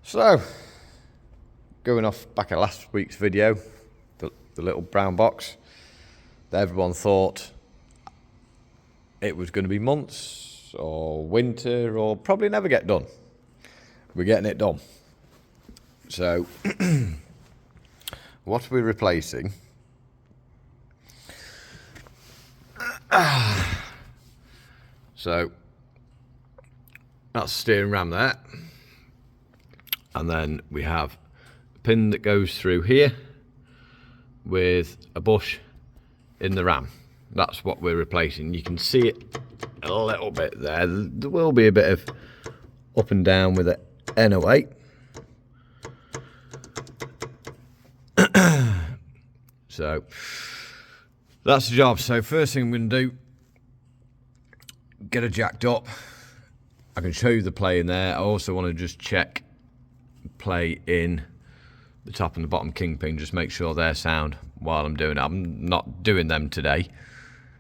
So, going off back at last week's video, the little brown box, that everyone thought it was going to be months or winter or probably never get done. We're getting it done. So, what are we replacing? So, that's the steering ram there. And then we have a pin that goes through here with a bush in the ram. That's what we're replacing. You can see it a little bit there. There will be a bit of up and down with it anyway. So that's the job. So first thing I'm going to do, get it jacked up. I can show you the play in there. I also want to just check play in the top and the bottom kingpin, just make sure they're sound while I'm doing it. I'm not doing them today.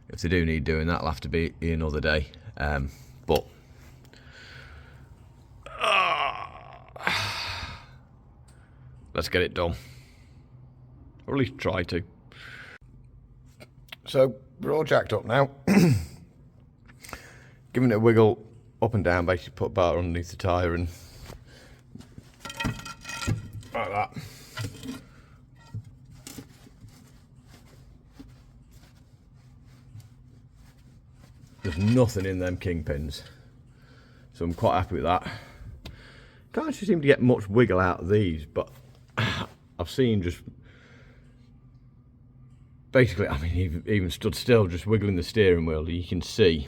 If they do need doing that, it'll have to be another day. But let's get it done, or at least try to. So we're all jacked up now. Giving it a wiggle up and down, basically put a bar underneath the tyre and like that. There's nothing in them kingpins, so I'm quite happy with that. Can't actually seem to get much wiggle out of these, but I've seen just basically, I mean, even stood still, just wiggling the steering wheel, you can see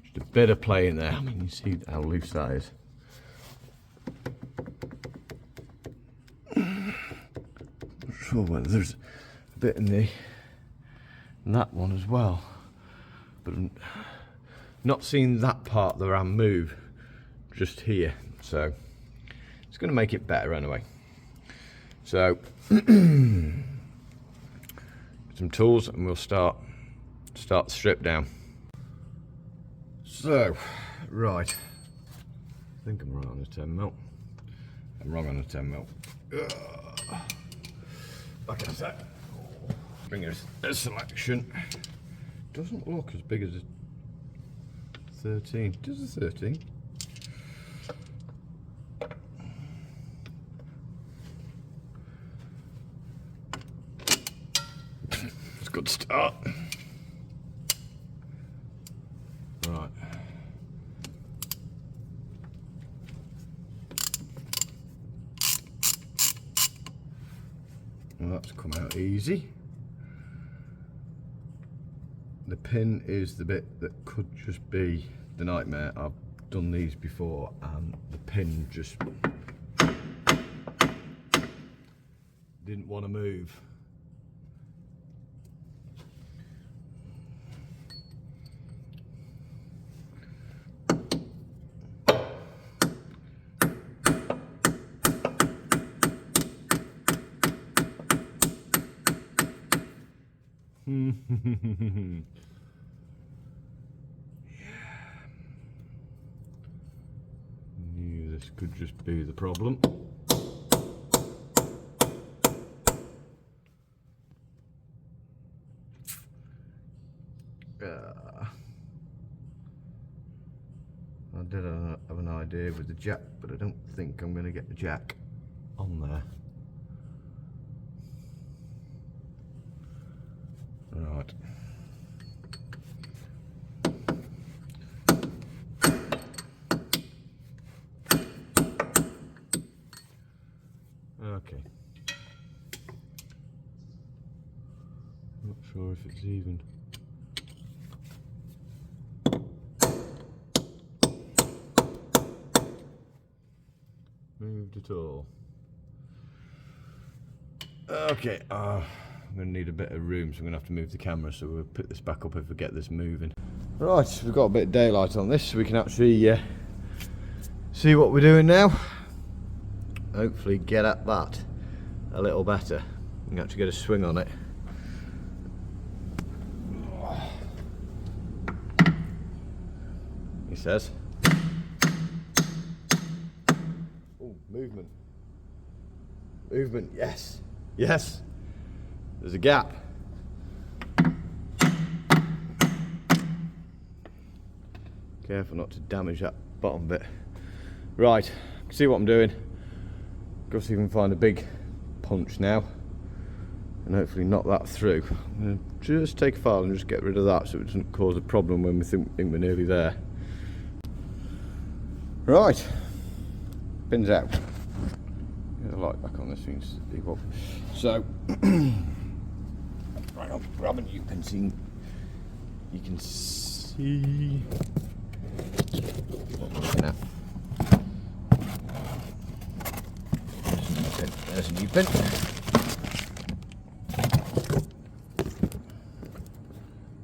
just a bit of play in there. I mean, you see how loose that is. Sure, well, there's a bit in that one as well, but I'm not seeing that part of the ram move, just here, so it's going to make it better anyway. So some tools and we'll start the strip down. So right, I think I'm right on the 10mm. I'm wrong on the 10mm. Back in a sec. Bring a selection. Doesn't look as big as a 13. Does a 13? It's a good start. Right. Well, that's come out easy. The pin is the bit that could just be the nightmare. I've done these before and the pin just didn't want to move. Knew this could just be the problem. I did have an idea with the jack, but I don't think I'm going to get the jack on there. Right. Okay. Not sure if it's even. Moved at all. Okay. I'm going to need a bit of room, so I'm going to have to move the camera, so we'll pick this back up if we get this moving. Right, we've got a bit of daylight on this, so we can actually see what we're doing now. Hopefully get at that a little better. We can actually get a swing on it. He says. Ooh. movement. Movement, yes. Yes. There's a gap. Careful not to damage that bottom bit. Right, see what I'm doing. Go see if we can find a big punch now and hopefully knock that through. I'm going to just take a file and just get rid of that so it doesn't cause a problem when we think we're nearly there. Right, pins out. Get the light back on, this thing's equal. So, right, I'll grab a new pin so you can see what we're looking at. There's a new pin.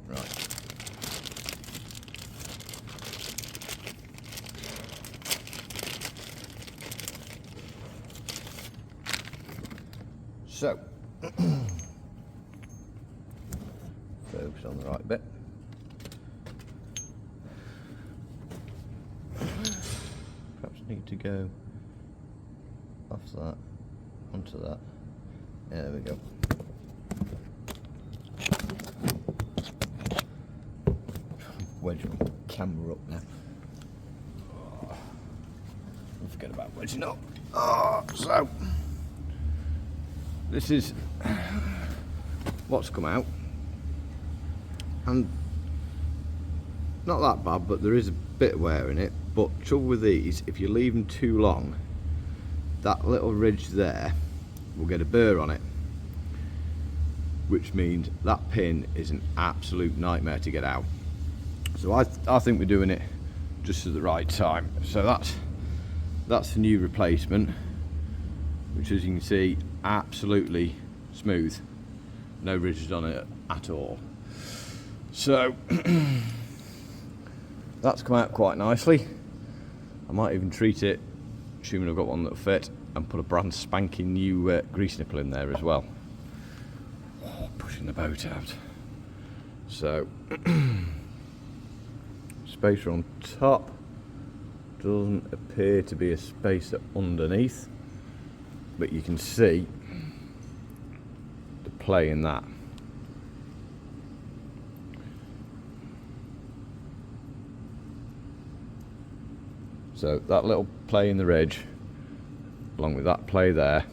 Right. So, focus on the right bit. Perhaps need to go off that onto that. There we go. Wedge my camera up now. Forget about wedging up. So this is what's come out, and not that bad, but there is a bit of wear in it. But trouble with these, if you leave them too long, that little ridge there will get a burr on it, which means that pin is an absolute nightmare to get out. So I think we're doing it just at the right time. So that's the new replacement, which, as you can see, absolutely smooth, no ridges on it at all. So that's come out quite nicely. I might even treat it, assuming I've got one that'll fit, and put a brand spanking new grease nipple in there as well. Pushing the boat out. So spacer on top, doesn't appear to be a spacer underneath, but you can see the play in that. So that little play in the ridge, along with that play there,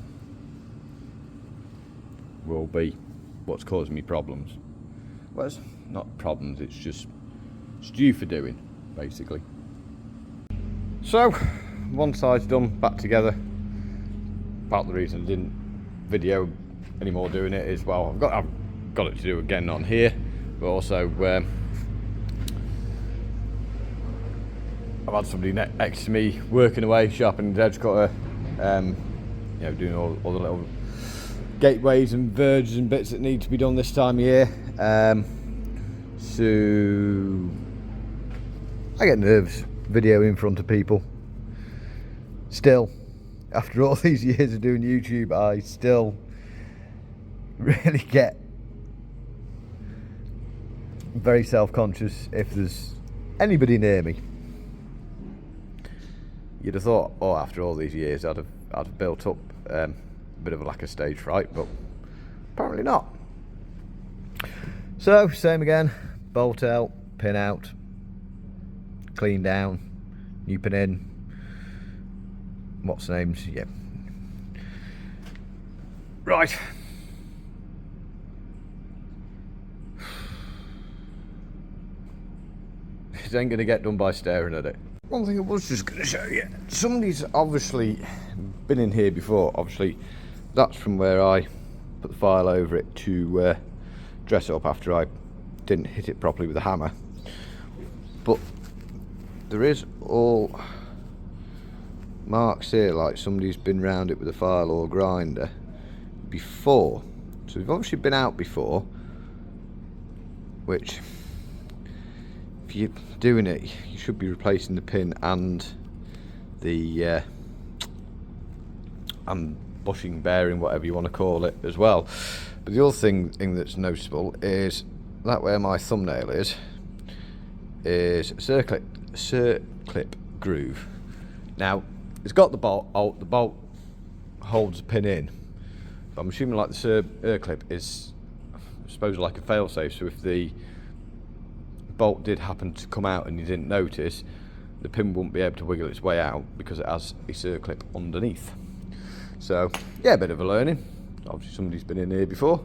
will be what's causing me problems. Well, it's not problems, it's just due for doing, basically. So, one side's done, back together. Part of the reason I didn't video anymore doing it is, well, I've got it to do again on here, but also I've had somebody next to me working away, sharpening the edge cutter, you know, doing all the little gateways and verges and bits that need to be done this time of year. So I get nervous videoing in front of people. Still, after all these years of doing YouTube, I still really get very self-conscious if there's anybody near me. You'd have thought, oh, after all these years, I'd have built up a bit of a lack of stage fright, but apparently not. So, same again, bolt out, pin out, clean down, new pin in, what's names, yeah. Right. It ain't gonna get done by staring at it. One thing I was just going to show you, somebody's obviously been in here before. Obviously that's from where I put the file over it to dress it up after I didn't hit it properly with a hammer. But there is all marks here like somebody's been round it with a file or grinder before. So we've obviously been out before, which, if you're doing it, you should be replacing the pin and the bushing bearing, whatever you want to call it, as well. But the other thing that's noticeable is that where my thumbnail is a circlip groove. Now, it's got the bolt. The bolt holds the pin in. But I'm assuming like the air clip is, I suppose, like a fail-safe. So if the bolt did happen to come out and you didn't notice, the pin wouldn't be able to wiggle its way out because it has a circlip underneath. So yeah, a bit of a learning. Obviously somebody's been in here before.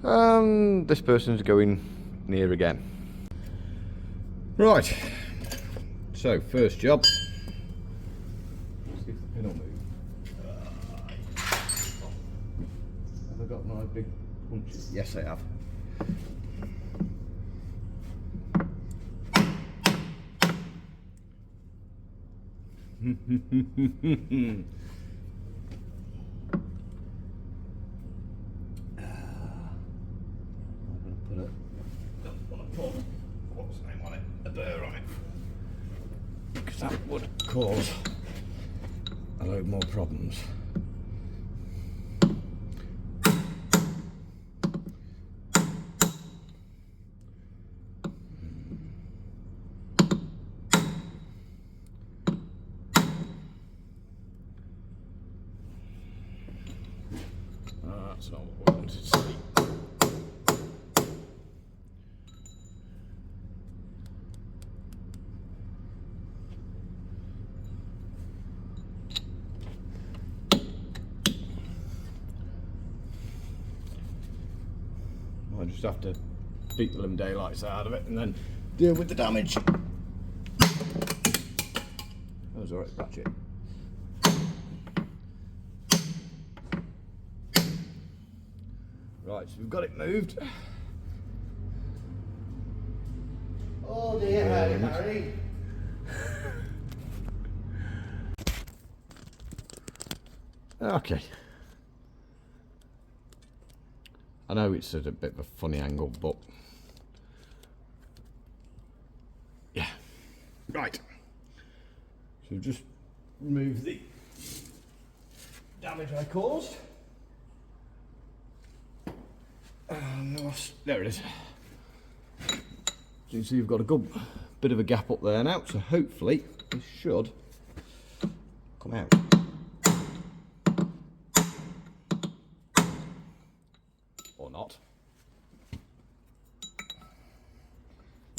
This person's going near again. Right, so first job. Let's see if the pin will move. Have I got my big punches? Yes, I have. I'm going to put it. Don't want to put what's the name on it? A burr on it, because that would cause a load more problems. That's not what we wanted to see. I just have to beat the living daylights out of it and then deal with the damage. That was alright, ratchet. Right, so we've got it moved. Oh dear, Harry. Okay. I know it's at a bit of a funny angle, but yeah. Right. So just remove the damage I caused. There it is. So you can see you've got a good bit of a gap up there now, so hopefully this should come out. Or not.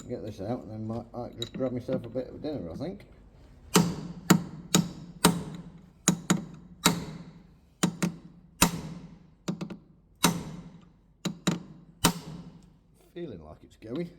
Get this out and then might just grab myself a bit of dinner, I think. Feeling like it's going.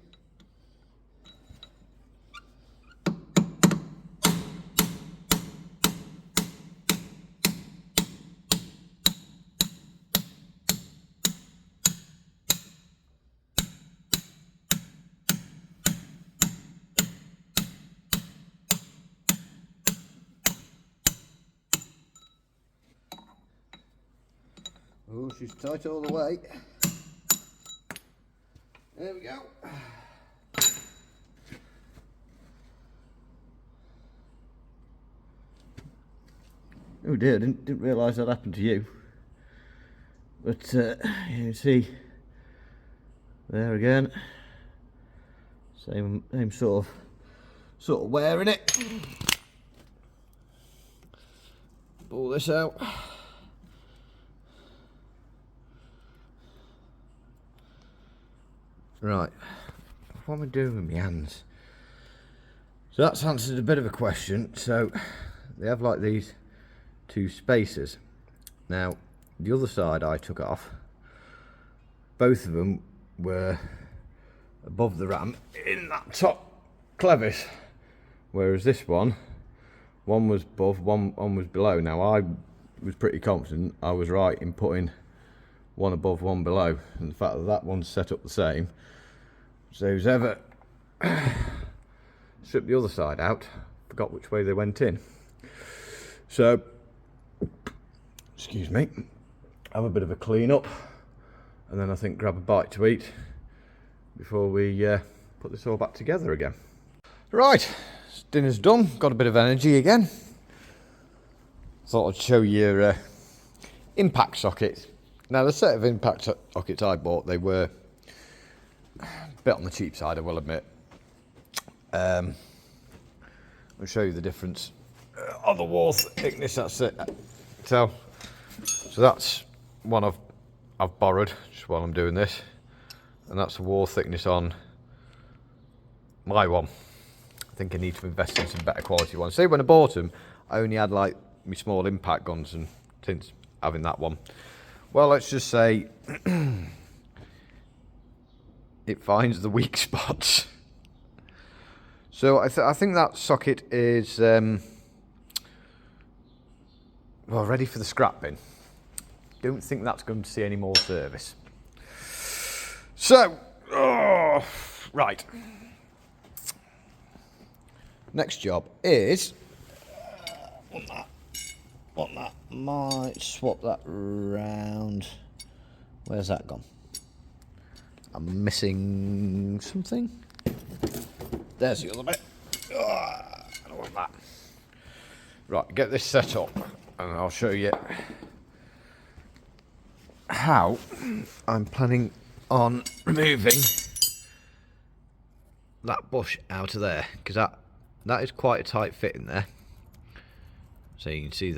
Oh, she's tight all the way. There we go. Oh dear, didn't realise that happened to you. But you can see there again, same sort of wear in it. Pull this out. Right, what am I doing with my hands? So that's answered a bit of a question. So they have like these two spacers. Now the other side I took off, both of them were above the ram in that top clevis, whereas this one was above, one was below. Now I was pretty confident I was right in putting one above, one below, and the fact that that one's set up the same. So who's ever stripped the other side out, forgot which way they went in. So, excuse me, have a bit of a clean up, and then I think grab a bite to eat before we put this all back together again. Right, dinner's done, got a bit of energy again. Thought I'd show you your impact sockets. Now the set of impact sockets I bought, they were a bit on the cheap side, I will admit. I'll show you the difference on the wall thickness, that's it. So that's one I've borrowed just while I'm doing this, and that's the wall thickness on my one. I think I need to invest in some better quality ones. See, when I bought them, I only had like my small impact guns, and since having that one, well, let's just say it finds the weak spots. So I think that socket is well, ready for the scrap bin. Don't think that's going to see any more service. So, right. Next job is want that. Might swap that round. Where's that gone? I'm missing something. There's the other bit. I don't want that. Right, get this set up, and I'll show you how I'm planning on removing that bush out of there, because that is quite a tight fit in there. So you can see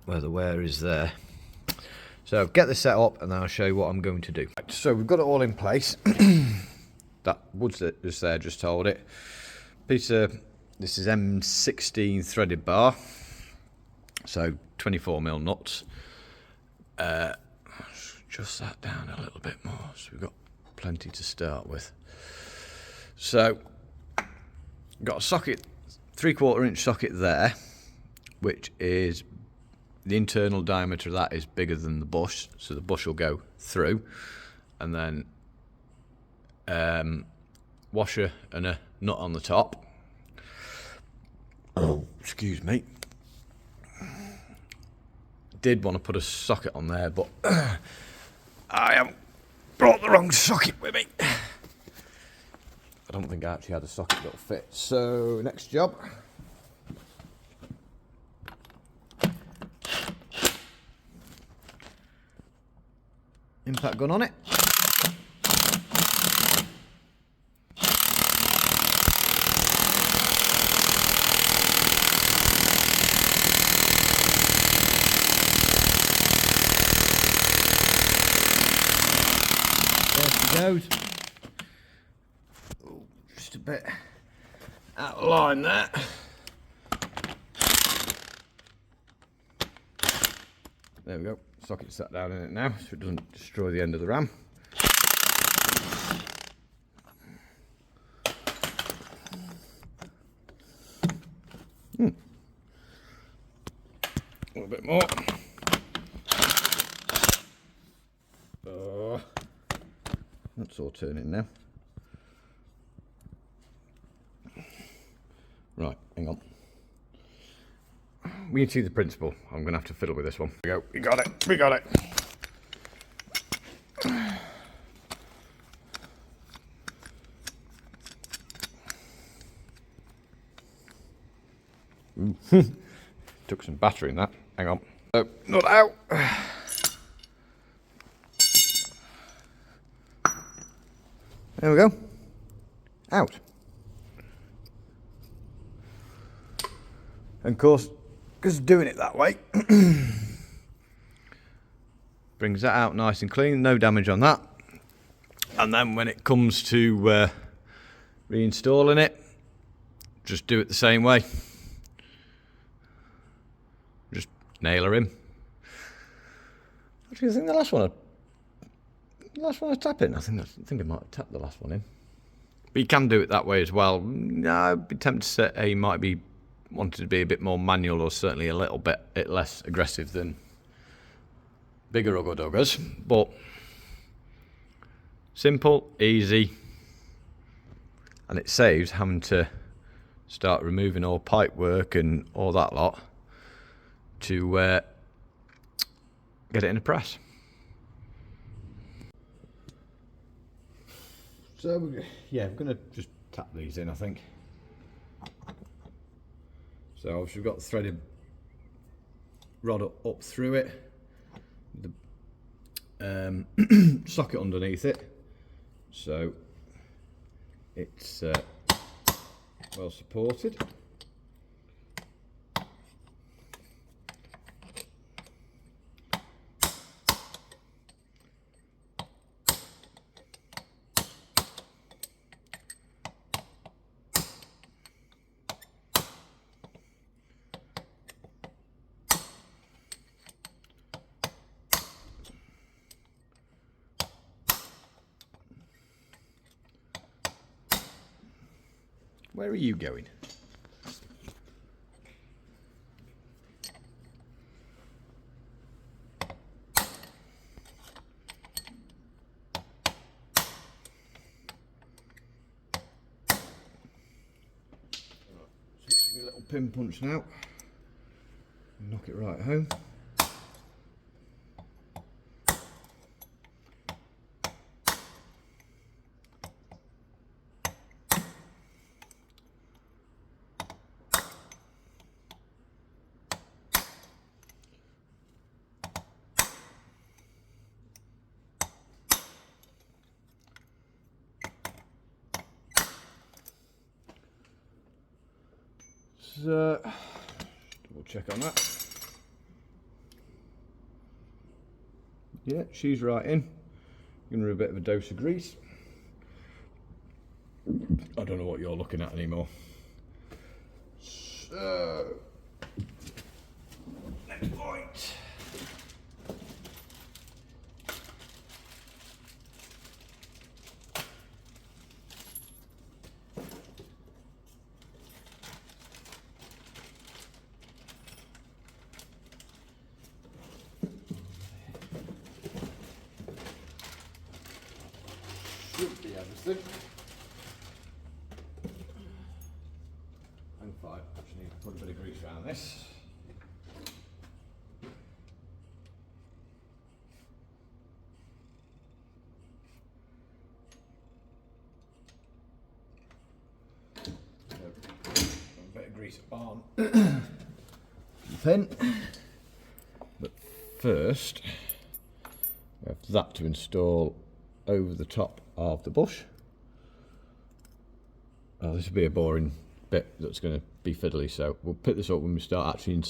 where the wear is there. So get this set up, and then I'll show you what I'm going to do. So we've got it all in place. That wood that was there just hold it. This is M16 threaded bar, so 24mm nuts. Just that down a little bit more, so we've got plenty to start with. So got a socket, 3/4 inch socket there, which is the internal diameter of that is bigger than the bush, so the bush will go through, and then washer and a nut on the top. Oh, excuse me. Did want to put a socket on there, but I haven't brought the wrong socket with me. I don't think I actually had a socket that'll fit. So next job. Impact gun on it. There she goes. Oh, just a bit out of line there. There we go. Socket sat down in it now, so it doesn't destroy the end of the ram. A little bit more. That's all turning now. Right, hang on. We can see the principle. I'm going to have to fiddle with this one. Here we go. We got it. We got it. Took some battery in that. Hang on. Not out. There we go. Out. And of course, because doing it that way brings that out nice and clean, no damage on that. And then when it comes to reinstalling it, just do it the same way. Just nail her in. Actually, I think the last one I tap in. I think I might have tapped the last one in. But you can do it that way as well. I'd be tempted to say he might be wanted to be a bit more manual, or certainly a little bit less aggressive than bigger ugger-duggers, but simple, easy, and it saves having to start removing all pipe work and all that lot to get it in a press. So yeah, we're going to just tap these in, I think. So obviously we've got the threaded rod up through it, the socket underneath it, so it's well supported. Where are you going? Switch my little pin punch now. Knock it right home. So, double check on that. Yeah, she's right in. Gonna do a bit of a dose of grease. I don't know what you're looking at anymore. So, next point. Should be everything. I'm fine. Just need to put a bit of grease around this. A bit of grease on the pin. But first, we have that to install over the top of the bush. Oh, this will be a boring bit that's going to be fiddly, so we'll pick this up when we start actually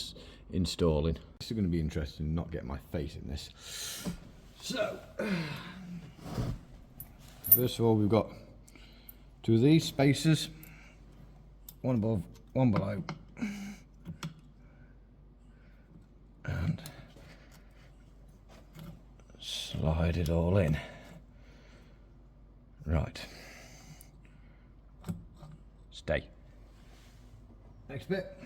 installing. This is going to be interesting, not get my face in this. So, first of all, we've got two of these spacers, one above, one below, and slide it all in. Right. Stay. Next bit.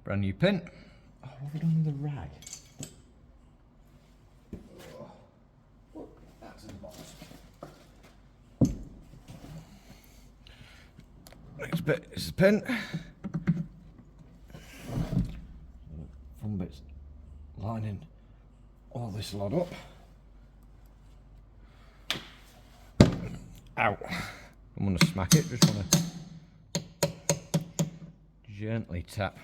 Brand new pin. Oh, what have we done with the rag? Oh, look, that's in the box. Next bit is the pin. Fun bits lining all this lot up. Ow. I'm going to smack it, just want to gently tap.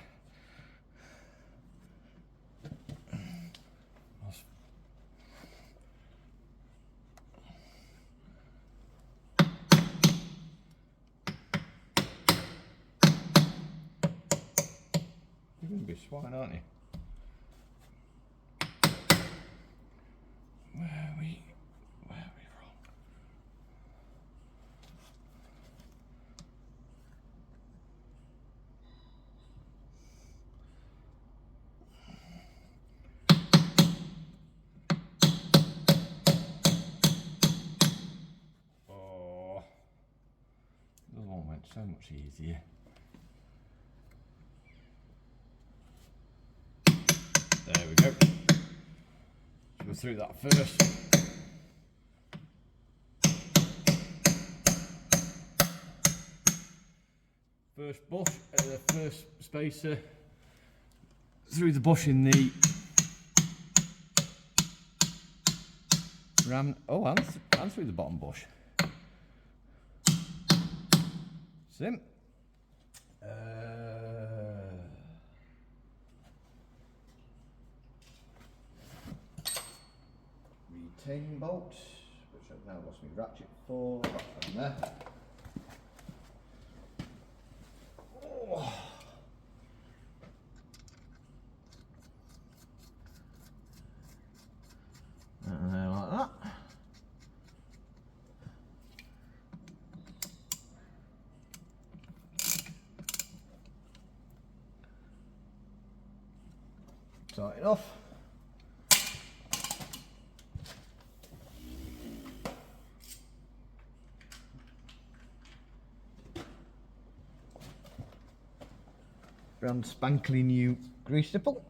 You're going to be swine, aren't you? Where are we wrong? Oh, the other one went so much easier. There we go. So we'll through that first. First bush, the first spacer through the bush in the ram. Oh, and through the bottom bush. Sim. Retaining bolt, which I've now lost my ratchet for. That's on there. Oh. And there like that. Start it off. brand spankly new grease nipple.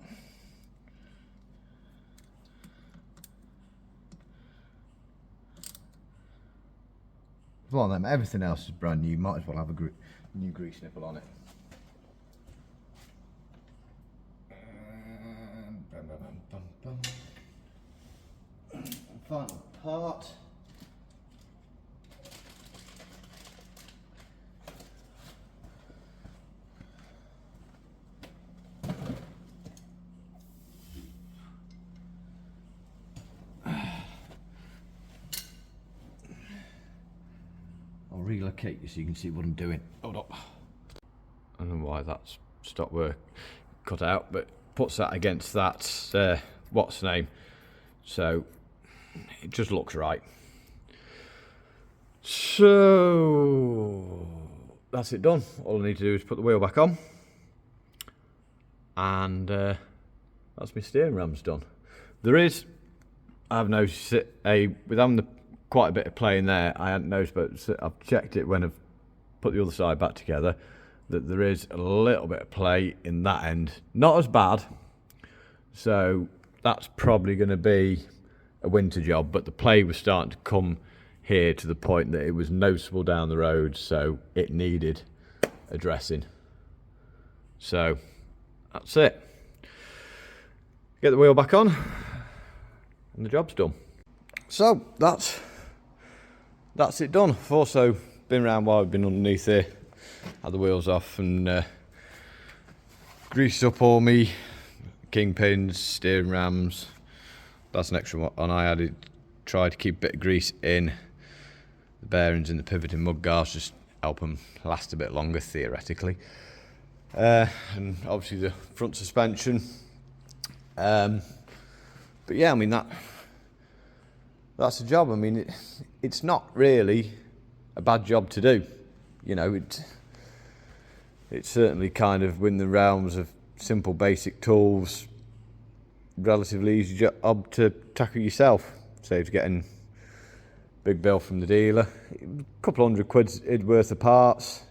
Well then, everything else is brand new, might as well have a new grease nipple on it. Final part. I'll relocate you so you can see what I'm doing. Hold up. I don't know why that's stopped work cut out, but puts that against that what's the name, so it just looks right. So that's it done. All I need to do is put the wheel back on, and that's my steering rams done. There is, I've noticed it, with having quite a bit of play in there, I hadn't noticed, but I've checked it when I've put the other side back together, that there is a little bit of play in that end. Not as bad, so that's probably going to be a winter job, but the play was starting to come here to the point that it was noticeable down the road, so it needed addressing. So that's it. Get the wheel back on and the job's done. So that's it done. I've also been around while I've been underneath here, had the wheels off and greased up all me kingpins, steering rams. That's an extra one I added. Tried to keep a bit of grease in the bearings and the pivoting mud guards, just help them last a bit longer theoretically. And obviously the front suspension. But yeah, I mean that's a job. I mean it's not really a bad job to do. You know, it's certainly kind of within the realms of simple basic tools, relatively easy job to tackle yourself. Saves getting big bill from the dealer, a couple £100 worth of parts,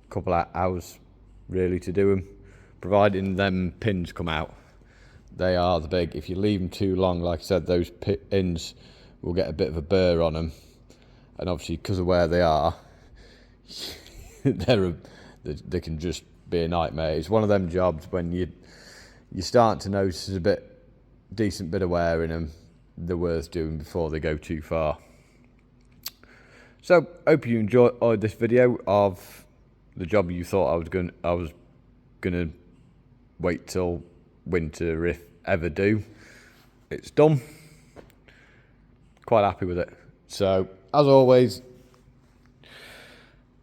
couple of hours really to do them, providing them pins come out. They are the big, if you leave them too long, like I said, those pins will get a bit of a burr on them, and obviously because of where they are, they can just be a nightmare. It's one of them jobs when you start to notice there's decent bit of wear in them, they're worth doing before they go too far. So hope you enjoyed this video of the job you thought I was gonna wait till winter if ever do. It's done. Quite happy with it. So as always,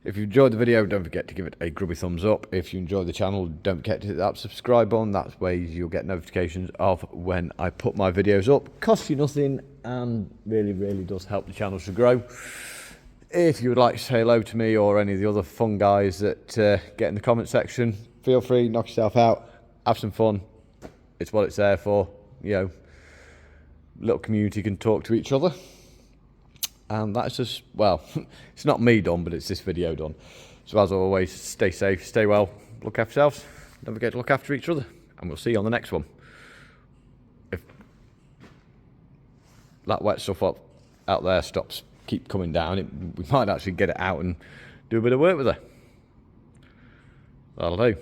if you enjoyed the video, don't forget to give it a grubby thumbs up. If you enjoy the channel, don't forget to hit that subscribe button. That's where you'll get notifications of when I put my videos up. Costs you nothing and really, really does help the channel to grow. If you would like to say hello to me or any of the other fun guys that get in the comment section, feel free, knock yourself out, have some fun. It's what it's there for. You know, little community can talk to each other. And that's just, well, it's not me done, but it's this video done. So as always, stay safe, stay well, look after yourselves, don't forget to look after each other, and we'll see you on the next one. If that wet stuff out there keep coming down, we might actually get it out and do a bit of work with it. That'll do.